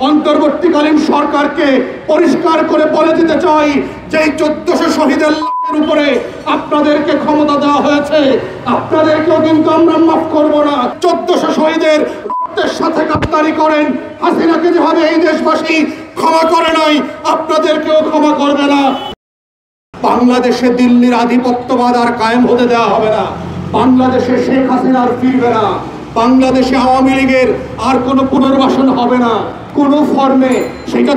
অন্তর্বর্তীকালীন সরকারকে পরিষ্কার করে বলে দিতে চাই যে 1400 শহীদের লাশের উপরে আপনাদেরকে ক্ষমতা দেওয়া হয়েছে, আপনাদেরকেও কিন্তু আমরা মাফ করব না। 1400 শহীদের রক্তের সাথে গাদ্দারি করেন হাসিনাকে যেভাবে এই দেশবাসী ক্ষমা করে নাই, আপনাদেরকেও ক্ষমা করবে না। বাংলাদেশে দিল্লির আধিপত্যবাদ আর কায়েম হতে দেওয়া হবে না। বাংলাদেশে শেখ হাসিনা আর ফিরবে না। বাংলাদেশে আওয়ামী লীগের আর কোনো পুনর্বাসন হবে না কোনো ফর্মে। সেটা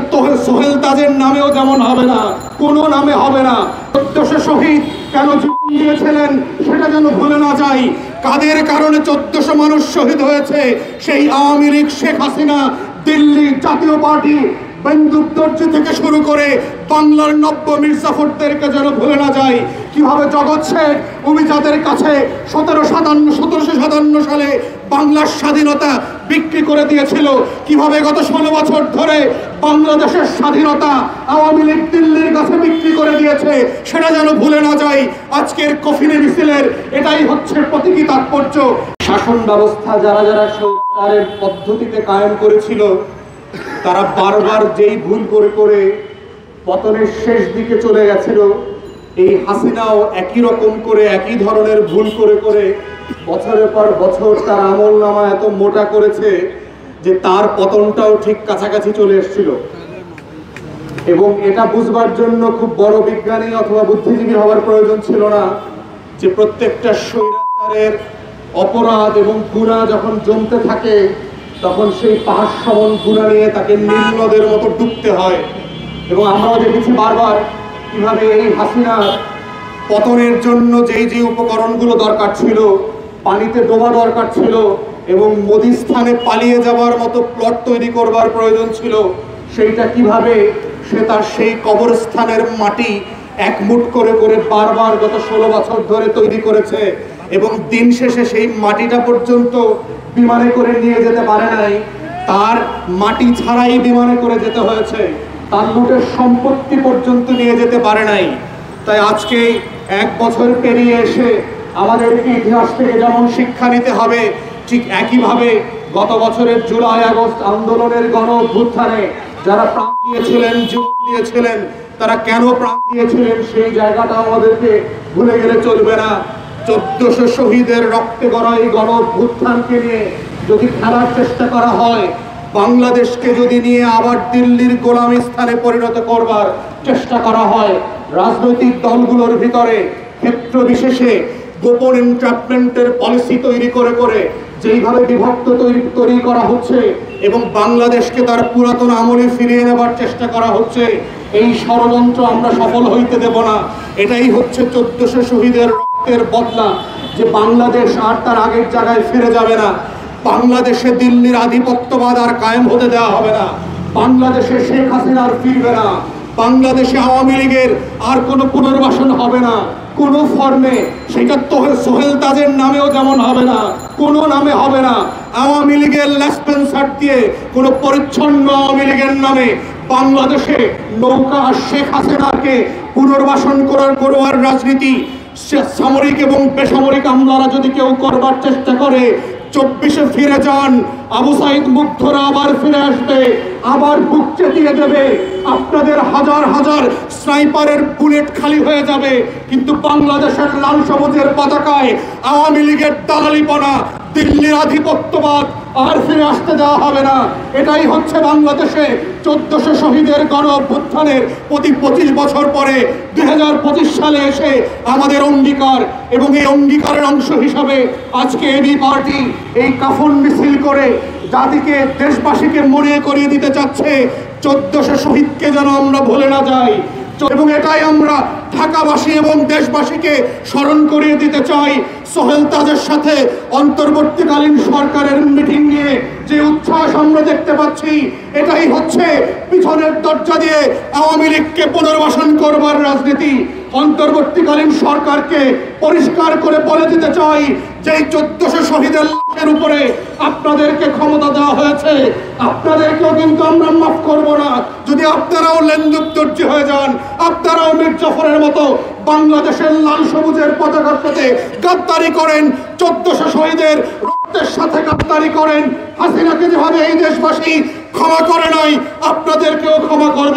সোহেল তাজের নামেও যেমন হবে না, কোনো নামে হবে না। 1400 শহীদ কেন জীবন দিয়েছিলেন সেটা যেন ভুলে না যাই। কাদের কারণে 1400 মানুষ শহীদ হয়েছে, সেই আওয়ামী লীগ, শেখ হাসিনা, দিল্লি জাতীয় পার্টি, বন্দুকদর্জি থেকে শুরু করে বাংলার নব্য মির্জাফরদেরকে যেন ভুলে না যায়। কিভাবে জগৎ শেখ অভিজাতের কাছে 1757 সালে বাংলার স্বাধীনতা বিক্রি করে দিয়েছিল, কিভাবে গত 16 বছর ধরে বাংলাদেশের স্বাধীনতা আওয়ামী লীগ দিল্লির কাছে বিক্রি করে দিয়েছে, সেটা যেন ভুলে না যায়। আজকের কফিনে মিছিলের এটাই হচ্ছে প্রতীকী তাৎপর্য। শাসন ব্যবস্থা যারা যারা সরকারের পদ্ধতিতে কায়েম করেছিল, তারা বারবার যেই ভুল করে করে পতনের শেষ দিকে চলে গেছিল, এই হাসিনাও একই রকম করে একই ধরনের ভুল করে করে বছরের পর বছর তার আমল নামা এত মোটা করেছে যে তার পতনটাও ঠিক কাছাকাছি চলে এসেছিল। এবং এটা বুঝবার জন্য খুব বড় বিজ্ঞানী অথবা বুদ্ধিজীবী হওয়ার প্রয়োজন ছিল না যে প্রত্যেকটা স্বৈরাচারের অপরাধ এবং গুনাহ যখন জমতে থাকে তখন সেই পাহাড় সমান গুনাহ নিয়ে তাকে নীলনদের মতো ডুবতে হয়। এবং আমরাও দেখেছি বারবার কিভাবে এই হাসিনার পতনের জন্য যেই যে উপকরণগুলো দরকার ছিল, পানিতে ডোবা দরকার ছিল এবং মোদিস্থানে পালিয়ে যাওয়ার মতো প্লট তৈরি করবার প্রয়োজন ছিল, সেইটা কিভাবে সে তার সেই কবরস্থানের মাটি এক মুঠ করে করে বারবার গত 16 বছর ধরে তৈরি করেছে এবং দিন শেষে সেই মাটিটা পর্যন্ত বিমানে করে নিয়ে যেতে পারে নাই, তার মাটি ছাড়াই বিমানে করে যেতে হয়েছে, তার লুটের সম্পত্তি পর্যন্ত নিয়ে যেতে পারে নাই। তাই আজকে 1 বছর পেরিয়ে এসে আমাদেরকে ইতিহাস থেকে যেমন শিক্ষা নিতে হবে, ঠিক একইভাবে গত বছরের জুলাই আগস্ট আন্দোলনের গণ অভ্যুত্থানে যারা প্রাণ দিয়েছিলেন, জীবন দিয়েছিলেন, তারা কেন প্রাণ দিয়েছিলেন সেই জায়গাটা আমাদেরকে ভুলে গেলে চলবে না। 1400 শহীদের রক্তে গড়া এই গণ অভ্যুত্থানকে নিয়ে যদি খেলার চেষ্টা করা হয়, বাংলাদেশকে যদি নিয়ে আবার দিল্লির গোলামি স্থানে পরিণত করবার চেষ্টা করা হয়, রাজনৈতিক দলগুলোর ভিতরে ক্ষেত্র বিশেষে গোপন এন্ট্রাপমেন্টের পলিসি তৈরি করে করে যেইভাবে বিভক্ত তৈরি করা হচ্ছে এবং বাংলাদেশকে তার পুরাতন আমলে ফিরিয়ে নেবার চেষ্টা করা হচ্ছে, এই ষড়যন্ত্র আমরা সফল হইতে দেব না। এটাই হচ্ছে 1400 শহীদের রক্তের বদলা, যে বাংলাদেশ আর তার আগের জায়গায় ফিরে যাবে না। বাংলাদেশে দিল্লির আধিপত্যবাদ আর কায়েম হতে দেওয়া হবে না। বাংলাদেশে শেখ হাসিনা আর ফিরবে না। বাংলাদেশে আওয়ামী লীগের আর কোনো পুনর্বাসন হবে না কোনো ফর্মে। সেটা সোহেল তাজের নামেও যেমন হবে না, কোনো নামে হবে না। আওয়ামী লীগের লেসপেন্সার দিয়ে কোনো পরিচ্ছন্ন আওয়ামী লীগের নামে বাংলাদেশে নৌকা শেখ হাসিনাকে পুনর্বাসন করবার রাজনীতি সামরিক এবং বেসামরিক আমলারা যদি কেউ করবার চেষ্টা করে, 24-এ ফিরে যান, আবু সাইদ মুগ্ধরা আবার ফিরে আসবে, আবার বুক চেতিয়ে দেবে, আপনাদের হাজার হাজার স্নাইপারের বুলেট খালি হয়ে যাবে, কিন্তু বাংলাদেশের লাল সবুজের পতাকায় আওয়ামী লীগের দালালিপনা, দিল্লির আধিপত্যবাদ আর ফিরে আসতে দেওয়া হবে না। এটাই হচ্ছে বাংলাদেশে 1400 শহীদের গণ অভ্যুত্থানের প্রতি 25 বছর পরে 2025 সালে এসে আমাদের অঙ্গীকার। এবং এই অঙ্গীকারের অংশ হিসাবে আজকে এবি পার্টি এই কাফন মিছিল করে জাতিকে, দেশবাসীকে মনে করিয়ে দিতে চাচ্ছে 1400 শহীদকে যেন আমরা ভুলে না যাই। এবং এটাই আমরা ঢাকাবাসী এবং দেশবাসীকে স্মরণ করিয়ে দিতে চাই। সোহেল তাজের সাথে অন্তর্বর্তীকালীন সরকারের মিটিং নিয়ে যে উচ্ছ্বাস আমরা দেখতে পাচ্ছি, এটাই হচ্ছে পিছনের দরজা দিয়ে আওয়ামী লীগকে পুনর্বাসন করবার রাজনীতি। অন্তর্বর্তীকালীন সরকারকে পরিষ্কার করে বলে দিতে চাই যে 1400 শহীদের লাশের উপরে আপনাদেরকে ক্ষমতা দেওয়া হয়েছে, আপনাদেরকেও কিন্তু আমরা মাফ করব না। যদি আপনারাও লেনদুপ্তর্জি হয়ে যান, আপনারাও মির্জাফরের মতো বাংলাদেশের লাল সবুজের পতাকার সাথে গাদ্দারি করেন, 1400 শহীদের রক্তের সাথে গাদ্দারি করেন, হাসিনাকে যেভাবে এই দেশবাসী ক্ষমা করে নাই, আপনাদেরকেও ক্ষমা করবে।